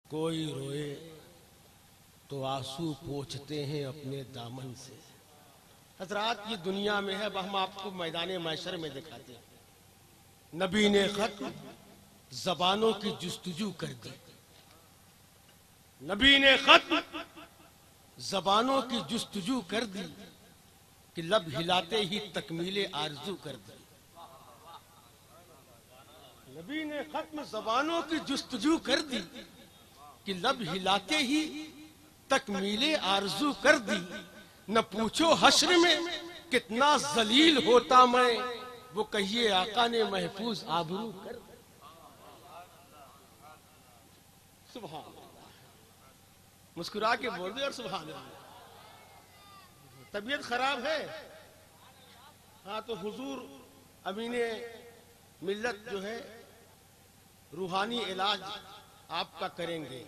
کوئی روئے تو آنسو پوچھتے ہیں اپنے دامن سے. حضرات یہ دنیا میں ہے، ہم آپ کو میدان محشر میں دکھاتے ہیں. نبی نے خط زبانوں کی جستجو کر دی. نبی نے خط زبانوں کی جستجو کر دی کہ لب ہلاتے ہی تکمیل آرزو کر دی. نبی نے ختم زبانوں کی جستجو کر دی کہ لب ہلاتے ہی تکمیل آرزو کر دی. نہ پوچھو حشر میں کتنا ذلیل ہوتا میں، وہ کہیے آقا نے محفوظ آبرو کر دی. سبحان اللہ. مسکرا کے بول دے اور سبحان اللہ. طبیعت خراب ہے ہاں تو حضور امین ملت جو ہے روحانی علاج آپ کا کریں گے.